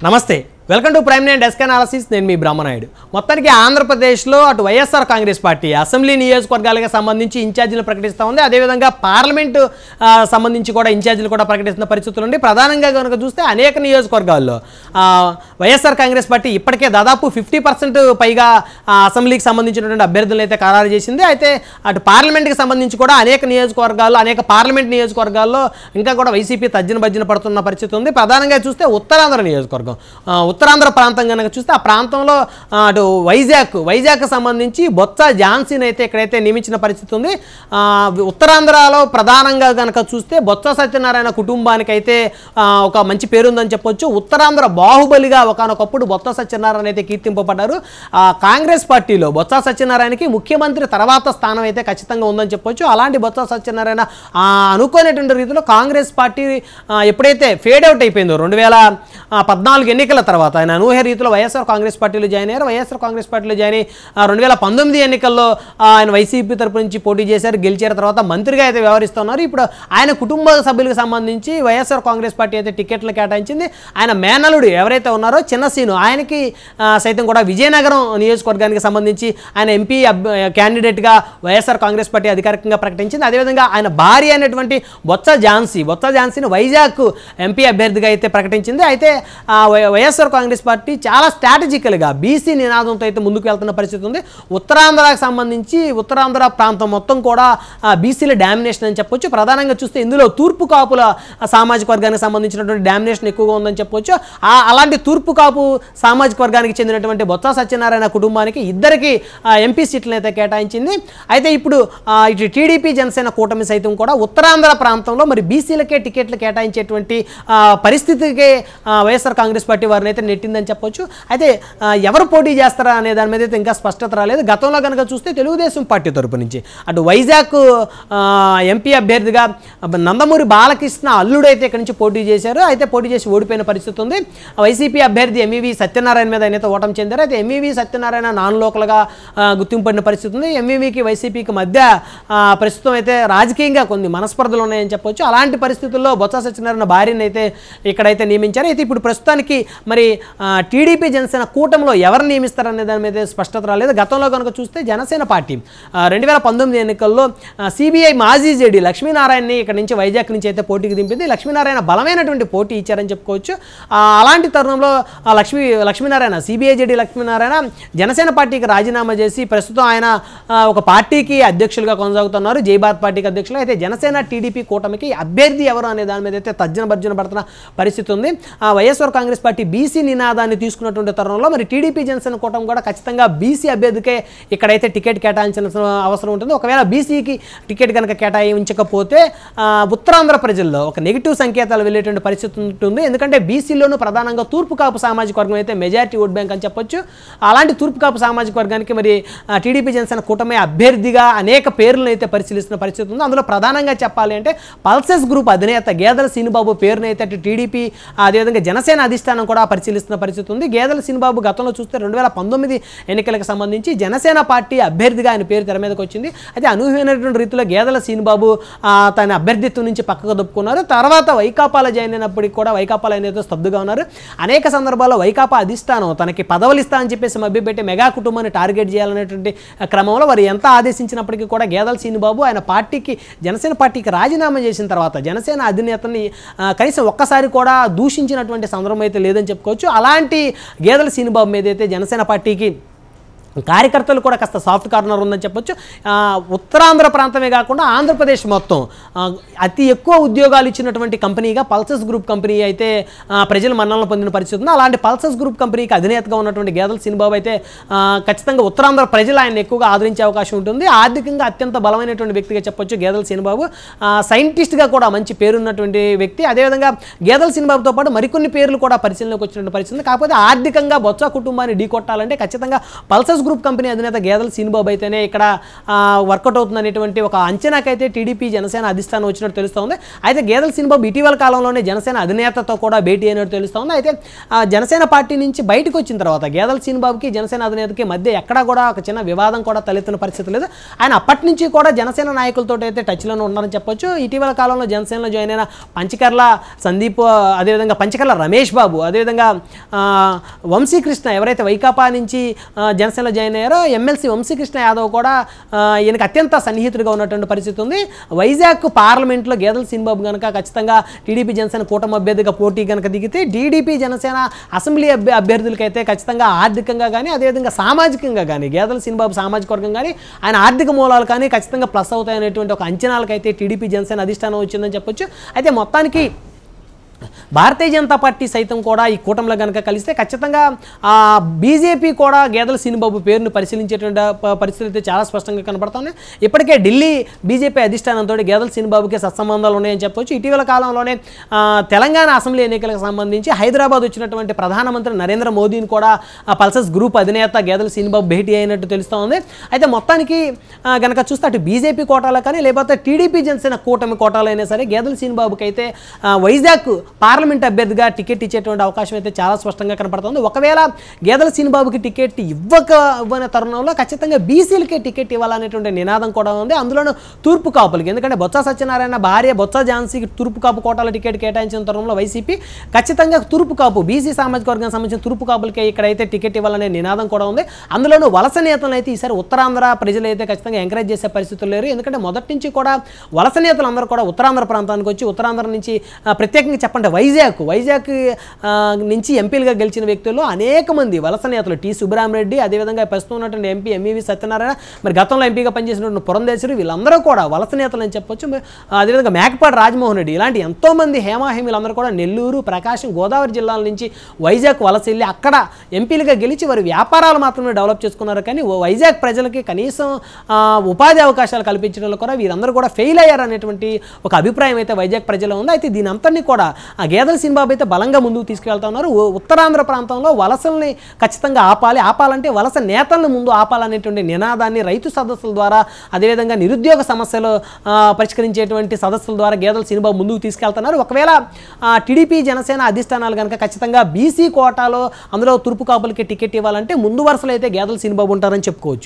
నమస్తే welcome to prime nine desk analysis నేను మీ బ్రహ్మనాయుడు మొత్తానికి ఆంధ్రప్రదేశ్లో అటు వైఎస్ఆర్ కాంగ్రెస్ పార్టీ అసెంబ్లీ నియోజకవర్గాలకు సంబంధించి ఇన్ఛార్జీలు ప్రకటిస్తూ ఉంది అదేవిధంగా పార్లమెంటు సంబంధించి కూడా ఇన్ఛార్జీలు కూడా ప్రకటిస్తున్న పరిస్థితులు ఉండి ప్రధానంగా కనుక చూస్తే అనేక నియోజకవర్గాల్లో వైఎస్ఆర్ కాంగ్రెస్ పార్టీ ఇప్పటికే దాదాపు 50% పైగా అసెంబ్లీకి సంబంధించినటువంటి అభ్యర్థులను అయితే ఖరారు చేసింది అయితే అటు పార్లమెంట్కి సంబంధించి కూడా అనేక నియోజకవర్గాల్లో అనేక పార్లమెంట్ నియోజకవర్గాల్లో ఇంకా కూడా వైసీపీ తర్జన భర్జన పడుతున్న పరిస్థితి ఉంది ప్రధానంగా చూస్తే ఉత్తరాంధ్ర నియోజకవర్గం ఉత్తరాంధ్ర ప్రాంతం కనుక చూస్తే ఆ ప్రాంతంలో అటు వైజాగ్ సంబంధించి బొత్స ఝాన్సీని అయితే ఇక్కడైతే నియమించిన పరిస్థితి ఉంది ఉత్తరాంధ్రలో ప్రధానంగా కనుక చూస్తే బొత్స సత్యనారాయణ కుటుంబానికి అయితే ఒక మంచి పేరు ఉందని చెప్పొచ్చు ఉత్తరాంధ్ర బాహుబలిగా ఒకనొకప్పుడు బొత్స సత్యనారాయణ అయితే కీర్తింపబడ్డారు కాంగ్రెస్ పార్టీలో బొత్స సత్యనారాయణకి ముఖ్యమంత్రి తర్వాత స్థానం అయితే ఖచ్చితంగా ఉందని చెప్పొచ్చు అలాంటి బొత్స సత్యనారాయణ అనుకోనేటువంటి రీతిలో కాంగ్రెస్ పార్టీ ఎప్పుడైతే ఫేడ్ అవుట్ అయిపోయిందో 2014 ఎన్నికల తర్వాత ఆయన అనూహ్య రీతిలో వైఎస్ఆర్ కాంగ్రెస్ పార్టీలో జాయిన్ అయ్యారు వైఎస్ఆర్ కాంగ్రెస్ పార్టీలో జాయిన్ అయ్యి 2019 ఎన్నికల్లో ఆయన వైసీపీ తరపు నుంచి పోటీ చేశారు గెలిచారు తర్వాత మంత్రిగా అయితే వ్యవహరిస్తున్నారు ఇప్పుడు ఆయన కుటుంబ సభ్యులకు సంబంధించి వైఎస్ఆర్ కాంగ్రెస్ పార్టీ అయితే టికెట్లు కేటాయించింది ఆయన మేనలుడు ఎవరైతే ఉన్నారో చిన్నసీను ఆయనకి సైతం కూడా విజయనగరం నియోజకవర్గానికి సంబంధించి ఆయన ఎంపీ క్యాండిడేట్గా వైఎస్ఆర్ కాంగ్రెస్ పార్టీ అధికారికంగా ప్రకటించింది అదేవిధంగా ఆయన భార్య అయినటువంటి బొత్స ఝాన్సీని వైజాగ్ ఎంపీ అభ్యర్థిగా అయితే ప్రకటించింది అయితే వైఎస్ఆర్ కాంగ్రెస్ పార్టీ చాలా స్ట్రాటజికల్గా బీసీ నినాదంతో అయితే ముందుకు వెళ్తున్న పరిస్థితి ఉంది ఉత్తరాంధ్రకు సంబంధించి ఉత్తరాంధ్ర ప్రాంతం మొత్తం కూడా బీసీల డామినేషన్ అని చెప్పొచ్చు ప్రధానంగా చూస్తే ఇందులో తూర్పు కాపుల సామాజిక వర్గానికి సంబంధించినటువంటి డామినేషన్ ఎక్కువగా ఉందని చెప్పొచ్చు అలాంటి తూర్పు కాపు సామాజిక వర్గానికి చెందినటువంటి బొత్స సత్యనారాయణ కుటుంబానికి ఇద్దరికి ఎంపీ సీట్లను అయితే కేటాయించింది అయితే ఇప్పుడు ఇటు టీడీపీ జనసేన కూటమి సైతం కూడా ఉత్తరాంధ్ర ప్రాంతంలో మరి బీసీలకే టికెట్లు కేటాయించేటువంటి పరిస్థితికి వైఎస్ఆర్ కాంగ్రెస్ పార్టీ వారిని అయితే నెట్టిందని చెప్పొచ్చు అయితే ఎవరు పోటీ చేస్తారా అనే దాని మీద అయితే ఇంకా స్పష్టత రాలేదు గతంలో కనుక చూస్తే తెలుగుదేశం పార్టీ తరపు నుంచి అటు వైజాగ్ ఎంపీ అభ్యర్థిగా నందమూరి బాలకృష్ణ అల్లుడు అయితే ఇక్కడి నుంచి పోటీ చేశారు అయితే పోటీ చేసి ఓడిపోయిన పరిస్థితి ఉంది వైసీపీ అభ్యర్థి ఎంవీవీ సత్యనారాయణ మీద ఆయన ఓటమి చెందారు అయితే ఎంవీవీ సత్యనారాయణ నాన్ లోకల్గా గుర్తింపడిన పరిస్థితి ఉంది ఎంవీవీకి వైసీపీకి మధ్య ప్రస్తుతం అయితే రాజకీయంగా కొన్ని మనస్పర్ధలు ఉన్నాయని చెప్పొచ్చు అలాంటి పరిస్థితుల్లో బొత్స సత్యనారాయణ భార్యను అయితే ఇక్కడైతే నియమించారు అయితే ఇప్పుడు ప్రస్తుతానికి మరి టీడీపీ జనసేన కూటమిలో ఎవరు నియమిస్తారనే దాని మీద స్పష్టత రాలేదు గతంలో కనుక చూస్తే జనసేన పార్టీ 2019 ఎన్నికల్లో సిబిఐ మాజీ జేడీ లక్ష్మీనారాయణని ఇక్కడ నుంచి వైజాగ్ నుంచి అయితే పోటీకి దింపింది లక్ష్మీనారాయణ బలమైనటువంటి పోటీ ఇచ్చారని చెప్పుకోవచ్చు అలాంటి తరుణంలో లక్ష్మీనారాయణ సిబిఐ జేడీ లక్ష్మీనారాయణ జనసేన పార్టీకి రాజీనామా చేసి ప్రస్తుతం ఆయన ఒక పార్టీకి అధ్యక్షులుగా కొనసాగుతున్నారు జై భారత్ పార్టీకి అధ్యక్షులు అయితే జనసేన టీడీపీ కూటమికి అభ్యర్థి ఎవరు అనే దాని మీద అయితే తర్జన పడుతున్న పరిస్థితి ఉంది వైఎస్ఆర్ కాంగ్రెస్ పార్టీ బీసీ నినాదాన్ని తీసుకున్నటువంటి తరుణంలో మరి టీడీపీ జనసేన కూటమి కూడా ఖచ్చితంగా బీసీ అభ్యర్థికే ఇక్కడైతే టికెట్ కేటాయించిన అవసరం ఉంటుంది ఒకవేళ బీసీకి టికెట్ కనుక కేటాయించకపోతే ఉత్తరాంధ్ర ప్రజల్లో ఒక నెగిటివ్ సంకేతాలు వెళ్ళేటువంటి పరిస్థితి ఉంటుంది ఎందుకంటే బీసీలోనూ ప్రధానంగా తూర్పు కాపు సామాజిక వర్గం అయితే మెజారిటీ ఓట్ బ్యాంక్ అని చెప్పొచ్చు అలాంటి తూర్పు కాపు సామాజిక వర్గానికి మరి టీడీపీ జనసేన కూటమి అభ్యర్థిగా అనేక పేర్లను అయితే పరిశీలిస్తున్న పరిస్థితి ఉంది అందులో ప్రధానంగా చెప్పాలి అంటే పల్సెస్ గ్రూప్ అధినేత గేదెల సీనుబాబు పేరును అయితే అటు టీడీపీ అదేవిధంగా జనసేన అధిష్టానం కూడా పరిశీలిస్తున్న పరిస్థితి ఉంది గేదెల సీనుబాబు గతంలో చూస్తే 2019 ఎన్నికలకు సంబంధించి జనసేన పార్టీ అభ్యర్థిగా ఆయన పేరు తెర మీదకి వచ్చింది అయితే అనూహ్యమైనటువంటి రీతిలో గేదెల సీనుబాబు తన అభ్యర్థిత్వం నుంచి పక్కకు దొప్పుకున్నారు తర్వాత వైకాపాలో జాయిన్ అయినప్పటికీ కూడా వైకాపాలో అనేది స్తబ్దుగా ఉన్నారు అనేక సందర్భాల్లో వైకాపా అధిష్టానం తనకి పదవులు ఇస్తా అని చెప్పేసి మభ్యపెట్టి మెగా కుటుంబాన్ని టార్గెట్ చేయాలనేటువంటి క్రమంలో వారు ఎంత ఆదేశించినప్పటికీ కూడా గేదెల సీనుబాబు ఆయన పార్టీకి జనసేన పార్టీకి రాజీనామా చేసిన తర్వాత జనసేన అధినేతని కనీసం ఒక్కసారి కూడా దూషించినటువంటి సందర్భం అయితే లేదని చెప్పుకోవచ్చు అలాంటి గేదెల సీనుబాబు మీద అయితే జనసేన పార్టీకి కార్యకర్తలు కూడా కాస్త సాఫ్ట్ కార్నర్ ఉందని చెప్పొచ్చు ఉత్తరాంధ్ర ప్రాంతమే కాకుండా ఆంధ్రప్రదేశ్ మొత్తం అతి ఎక్కువ ఉద్యోగాలు ఇచ్చినటువంటి కంపెనీగా పల్సెస్ గ్రూప్ కంపెనీ అయితే ప్రజల మన్ననలు పొందిన పరిస్థితి ఉంది అలాంటి పల్సెస్ గ్రూప్ కంపెనీకి అధినేతగా ఉన్నటువంటి గేదెల సీనుబాబు అయితే ఖచ్చితంగా ఉత్తరాంధ్ర ప్రజలు ఆయన ఎక్కువగా ఆదరించే అవకాశం ఉంటుంది ఆర్థికంగా అత్యంత బలమైనటువంటి వ్యక్తిగా చెప్పొచ్చు గేదెల సీనుబాబు సైంటిస్ట్గా కూడా మంచి పేరున్నటువంటి వ్యక్తి అదేవిధంగా గేదెల సీనుబాబుతో పాటు మరికొన్ని పేర్లు కూడా పరిశీలనకు వచ్చినటువంటి పరిస్థితి కాకపోతే ఆర్థికంగా బొత్స కుటుంబాన్ని ఢీకొట్టాలంటే ఖచ్చితంగా పల్సెస్ గ్రూప్ కంపెనీ అధినేత గేదెల శ్రీనిబాబు అయితేనే ఇక్కడ వర్కౌట్ అవుతుందనేటువంటి ఒక అంచనాకైతే టీడీపీ జనసేన అధిష్టానం వచ్చినట్టు తెలుస్తోంది. అయితే గేదెల శ్రీనిబాబు ఇటీవల కాలంలోనే జనసేన అధినేతతో కూడా భేటీ అయినట్టు తెలుస్తోంది. అయితే జనసేన పార్టీ నుంచి బయటకు వచ్చిన తర్వాత గేదెల శ్రీనిబాబుకి జనసేన అధినేతకి మధ్య ఎక్కడా కూడా ఒక చిన్న వివాదం కూడా తలెత్తిన పరిస్థితి లేదు. ఆయన అప్పటి నుంచి కూడా జనసేన నాయకులతో అయితే టచ్లోనే ఉన్నారని చెప్పొచ్చు. ఇటీవల కాలంలో జనసేనలో జాయిన్ అయిన పంచకర్ల సందీప్, అదేవిధంగా పంచకర్ల రమేష్ బాబు, అదేవిధంగా వంశీకృష్ణ ఎవరైతే వైకాపా నుంచి జనసేనలో జాయిన్ అయ్యారో ఎమ్మెల్సీ వంశీకృష్ణ యాదవ్ కూడా ఈయనకు అత్యంత సన్నిహితుడిగా ఉన్నటువంటి పరిస్థితి ఉంది. వైజాగ్ పార్లమెంట్లో గేదెల శ్రీనిబాబు కనుక ఖచ్చితంగా టీడీపీ జనసేన కూటమి అభ్యర్థిగా పోటీ కనుక దిగితే టీడీపీ జనసేన అసెంబ్లీ అభ్యర్థులకైతే ఖచ్చితంగా ఆర్థికంగా కానీ అదేవిధంగా సామాజికంగా కానీ గేదెల శ్రీనిబాబు సామాజిక వర్గం కానీ ఆయన ఆర్థిక మూలాలు కానీ ఖచ్చితంగా ప్లస్ అవుతాయనేటువంటి ఒక అంచనాలకైతే టీడీపీ జనసేన అధిష్టానం వచ్చిందని చెప్పొచ్చు. అయితే మొత్తానికి భారతీయ జనతా పార్టీ సైతం కూడా ఈ కూటమిలో కనుక కలిస్తే ఖచ్చితంగా బీజేపీ కూడా గేదెల శ్రీనిబాబు పేరును పరిశీలించేటువంటి పరిస్థితులు అయితే చాలా స్పష్టంగా కనపడుతున్నాయి. ఇప్పటికే ఢిల్లీ బీజేపీ అధిష్టానంతో గేదెల శ్రీనిబాబుకి సత్సంబంధాలు ఉన్నాయని చెప్పొచ్చు. ఇటీవల కాలంలోనే తెలంగాణ అసెంబ్లీ ఎన్నికలకు సంబంధించి హైదరాబాద్ వచ్చినటువంటి ప్రధానమంత్రి నరేంద్ర మోదీని కూడా పల్సస్ గ్రూప్ అధినేత గేదెల శ్రీనిబాబు భేటీ అయినట్టు తెలుస్తోంది. అయితే మొత్తానికి కనుక చూస్తే అటు బీజేపీ కోటాలో కానీ లేకపోతే టీడీపీ జనసేన కూటమి కోటాలో అయినా సరే గేదెల శ్రీనిబాబుకి అయితే వైజాగ్ పార్లమెంట్ అభ్యర్థిగా టికెట్ ఇచ్చేటువంటి అవకాశం అయితే చాలా స్పష్టంగా కనపడుతుంది. ఒకవేళ గేదెల శ్రీనిబాబుకి టికెట్ ఇవ్వని తరుణంలో ఖచ్చితంగా బీసీలకే టికెట్ ఇవ్వాలనేటువంటి నినాదం కూడా ఉంది. అందులోనూ తూర్పు కాపులకి, ఎందుకంటే బొత్స సత్యనారాయణ భార్య బొత్స ఝాన్సీకి తూర్పు కాపు కోటాల టికెట్ కేటాయించిన తరుణంలో వైసీపీ ఖచ్చితంగా తూర్పు కాపు బీసీ సామాజిక వర్గానికి సంబంధించిన తూర్పు కాపులకే ఇక్కడైతే టికెట్ ఇవ్వాలనే నినాదం కూడా ఉంది. అందులోనూ వలస నేతలు అయితే ఈసారి ఉత్తరాంధ్ర ప్రజలు అయితే ఖచ్చితంగా ఎంకరేజ్ చేసే పరిస్థితులు లేరు. ఎందుకంటే మొదటి నుంచి కూడా వలస నేతలు అందరూ కూడా ఉత్తరాంధ్ర ప్రాంతానికి వచ్చి ఉత్తరాంధ్ర నుంచి ప్రత్యేకంగా చెప్పండి వైజాగ్ నుంచి ఎంపీలుగా గెలిచిన వ్యక్తుల్లో అనేక మంది వలస నేతలు టి సుబ్బరామరెడ్డి, అదేవిధంగా ప్రస్తుతం ఉన్నటువంటి ఎంపీ ఎంఈవి సత్యనారాయణ, మరి గతంలో ఎంపీగా పనిచేసినటువంటి పురంధేశ్వరి, వీళ్ళందరూ కూడా వలస నేతలు అని చెప్పొచ్చు. అదేవిధంగా మేకపాటి రాజమోహన్ రెడ్డి, ఇలాంటి ఎంతోమంది హేమాహేమీలందరూ కూడా నెల్లూరు, ప్రకాశం, గోదావరి జిల్లాల నుంచి వైజాగ్ వలస వెళ్ళి అక్కడ ఎంపీలుగా గెలిచి వారి వ్యాపారాలు మాత్రమే డెవలప్ చేసుకున్నారు. కానీ వైజాగ్ ప్రజలకి కనీసం ఉపాధి అవకాశాలు కల్పించడంలో కూడా వీరందరూ కూడా ఫెయిల్ అయ్యారనేటువంటి ఒక అభిప్రాయం అయితే వైజాగ్ ప్రజల్లో ఉంది. అయితే దీని అంతని కూడా గేదెల శ్రీనిబాబు అయితే బలంగా ముందుకు తీసుకువెళ్తా ఉన్నారు. ఉత్తరాంధ్ర ప్రాంతంలో వలసల్ని ఖచ్చితంగా ఆపాలంటే వలస నేతలను ముందు ఆపాలనేటువంటి నినాదాన్ని రైతు సదస్సుల ద్వారా, అదేవిధంగా నిరుద్యోగ సమస్యలు పరిష్కరించేటువంటి సదస్సుల ద్వారా గేదెల శ్రీనిబాబు ముందుకు తీసుకెళ్తున్నారు. ఒకవేళ టీడీపీ జనసేన అధిష్టానాలు కనుక ఖచ్చితంగా బీసీ కోటాలో అందులో తూర్పు కాపులకి టికెట్ ఇవ్వాలంటే ముందు వరుసలో అయితే గేదెల శ్రీనిబాబు ఉంటారని చెప్పుకోవచ్చు.